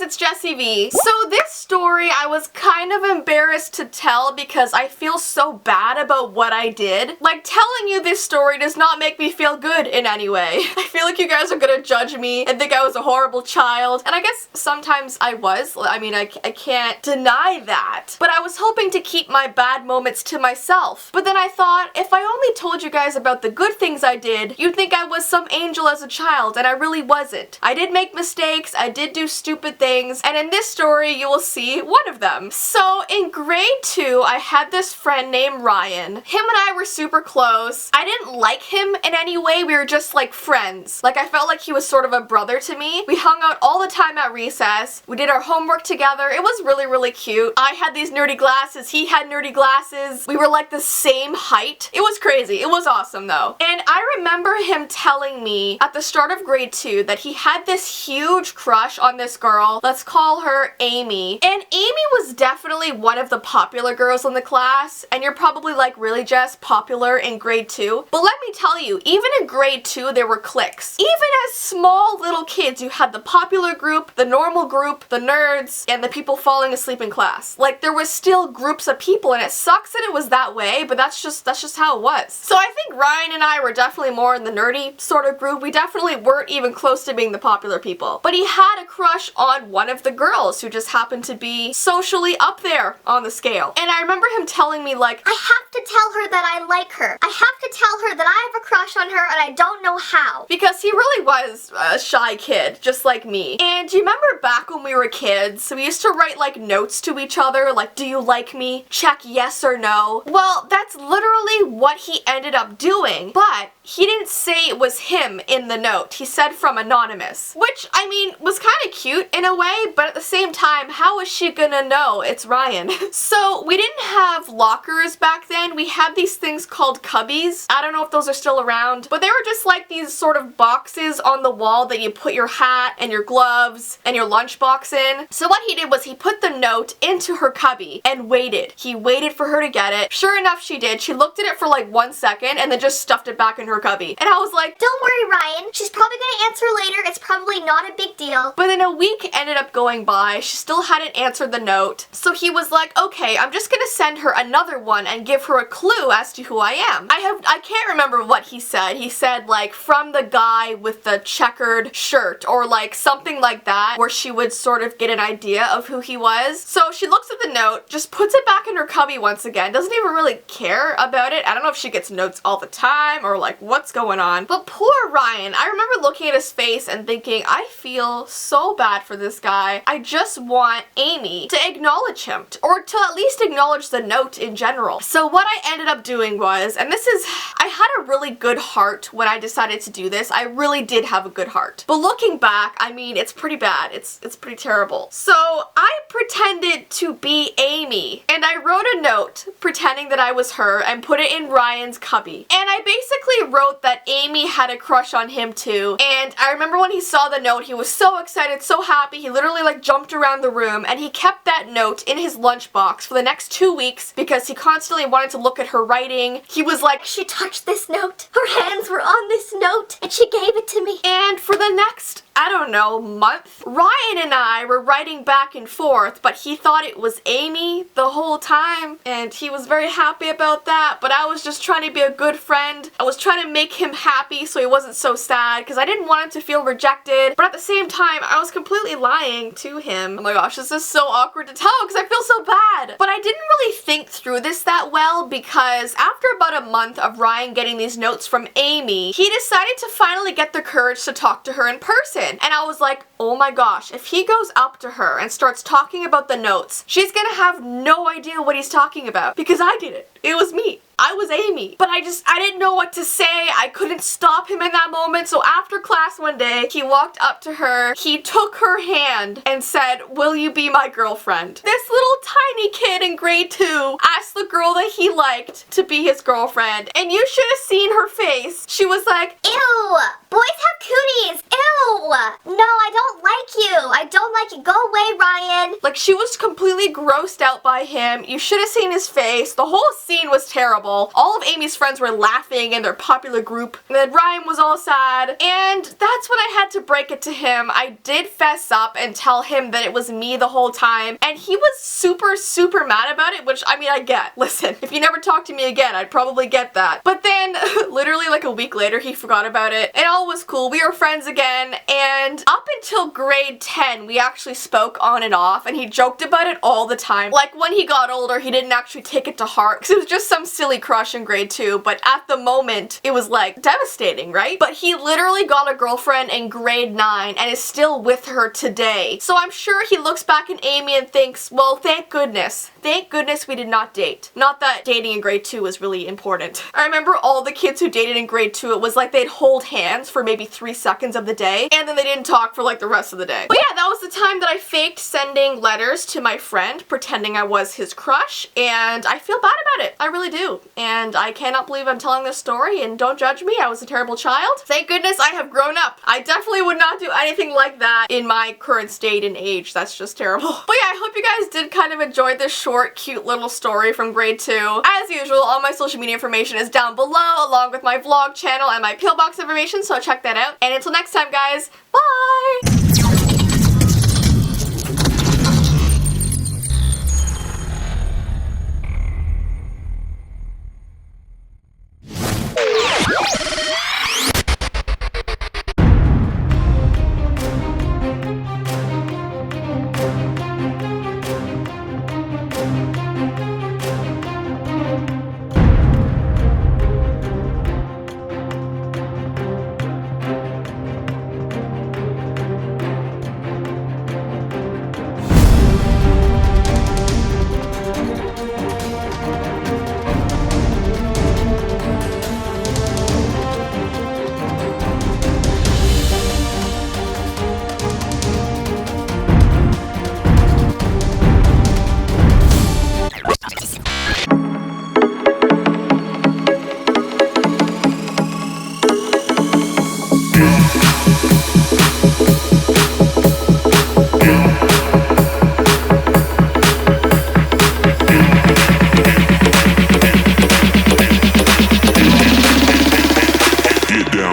it's Jessie V. So this story I was kind of embarrassed to tell because I feel so bad about what I did. Like, telling you this story does not make me feel good in any way. I feel like you guys are gonna judge me and think I was a horrible child, and I guess sometimes I was. I mean, I can't deny that. But I was hoping to keep my bad moments to myself. But then I thought, if I only told you guys about the good things I did, you'd think I was some angel as a child, and I really wasn't. I did make mistakes, I did do stupid things, and in this story you will see one of them. So in grade 2, I had this friend named Ryan. Him and I were super close. I didn't like him in any way, we were just like friends. Like, I felt like he was sort of a brother to me. We hung out all the time at recess. We did our homework together. It was really, really cute. I had these nerdy glasses, he had nerdy glasses. We were like the same height. It was crazy. It was awesome though. And I remember him telling me at the start of grade 2 that he had this huge crush on this girl. Let's call her Amy. And Amy was definitely one of the popular girls in the class. And you're probably like, really, Jess? Popular in grade 2? But let me tell you, even in grade 2 there were cliques. Even as small little kids, you had the popular group, the normal group, the nerds, and the people falling asleep in class. Like, there was still groups of people, and it sucks that it was that way, but that's just how it was. So I think Ryan and I were definitely more in the nerdy sort of group. We definitely weren't even close to being the popular people. But he had a crush on one of the girls who just happened to be socially up there on the scale. And I remember him telling me, like, I have to tell her that I like her. I have to tell her that I have a crush on her and I don't know how. Because he really was a shy kid, just like me. And do you remember back when we were kids, we used to write like notes to each other, like, do you like me? Check yes or no. Well, that's literally what he ended up doing, but he didn't say it was him in the note. He said from anonymous, which, I mean, was kind of cute in a way, but at the same time, how is she gonna know it's Ryan? So we didn't have lockers back then. We had these things called cubbies. I don't know if those are still around, but they were just like these sort of boxes on the wall that you put your hat and your gloves and your lunchbox in. So what he did was he put the note into her cubby and waited. He waited for her to get it. Sure enough, she did. She looked at it for like 1 second and then just stuffed it back in her cubby. And I was like, don't worry, Ryan. She's probably gonna answer later. It's probably not a big deal. But then a week ended up going by. She still hadn't answered the note. So he was like, okay, I'm just gonna send her another one and give her a clue as to who I am. I can't remember what he said. He said like, from the guy with the checkered shirt, or like something like that, where she would sort of get an idea of who he was. So she looks at the note, just puts it back in her cubby once again, doesn't even really care about it. I don't know if she gets notes all the time or like what's going on. But poor Ryan, I remember looking at his face and thinking, I feel so bad for this guy. I just want Amy to acknowledge him, or to at least acknowledge the note in general. So what I ended up doing was, and this is, I had a really good heart when I decided to do this. I really did have a good heart. But looking back, I mean, it's pretty bad. It's pretty terrible. So I pretended to be Amy, and I wrote a note pretending that I was her and put it in Ryan's cubby. And I basically wrote that Amy had a crush on him too. And I remember when he saw the note, he was so excited, so happy. He literally like jumped around the room, and he kept that note in his lunchbox for the next 2 weeks because he constantly wanted to look at her writing. He was like, she touched this note. Her hands were on this note and she gave it to me. And for the next, I don't know, month, Ryan and I were writing back and forth, but he thought it was Amy the whole time, and he was very happy about that. But I was just trying to be a good friend. I was trying to make him happy so he wasn't so sad, because I didn't want him to feel rejected, but at the same time I was completely lying to him. Oh my gosh, this is so awkward to tell because I feel so bad. But I didn't really think through this that well, because after about a month of Ryan getting these notes from Amy, he decided to finally get the courage to talk to her in person. And I was like, oh my gosh, if he goes up to her and starts talking about the notes, she's gonna have no idea what he's talking about, because I did it. It was me. I was Amy. But I didn't know what to say. I couldn't stop him in that moment. So after class one day, he walked up to her, he took her hand and said, will you be my girlfriend? This little tiny kid in grade 2 asked the girl that he liked to be his girlfriend. And you should have seen her face. She was like, ew, boys have cooties, ew, no, I don't like you, I don't like you, go away, Ryan. Like, Like, she was completely grossed out by him. You should have seen his face. The whole scene was terrible. All of Amy's friends were laughing in their popular group. And then Ryan was all sad. And that's when I had to break it to him. I did fess up and tell him that it was me the whole time. And he was super, super mad about it, which, I mean, I get. Listen, if you never talk to me again, I'd probably get that. But then, literally like a week later, he forgot about it. And all was cool. We were friends again. And up until grade 10, we actually spoke on and off. And he joked about it all the time. Like, when he got older, he didn't actually take it to heart. Because it was just some silly crush in grade 2. But at the moment, it was like devastating, right? But he literally got a girlfriend in grade 9 and is still with her today. So I'm sure he looks back at Amy and thinks, well, thank goodness. Thank goodness we did not date. Not that dating in grade 2 was really important. I remember all the kids who dated in grade 2, it was like they'd hold hands for maybe 3 seconds of the day, and then they didn't talk for like the rest of the day. But yeah, that was the time that I faked sending letters to my friend, pretending I was his crush, and I feel bad about it. I really do. And I cannot believe I'm telling this story, and don't judge me, I was a terrible child. Thank goodness I have grown up. I definitely would not do anything like that in my current state and age. That's just terrible. But yeah, I hope you guys did kind of enjoy this short, cute little story from grade 2. As usual, all my social media information is down below, along with my vlog channel and my PO box information, so check that out. And until next time, guys, bye!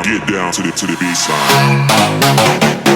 Get down to the B-side.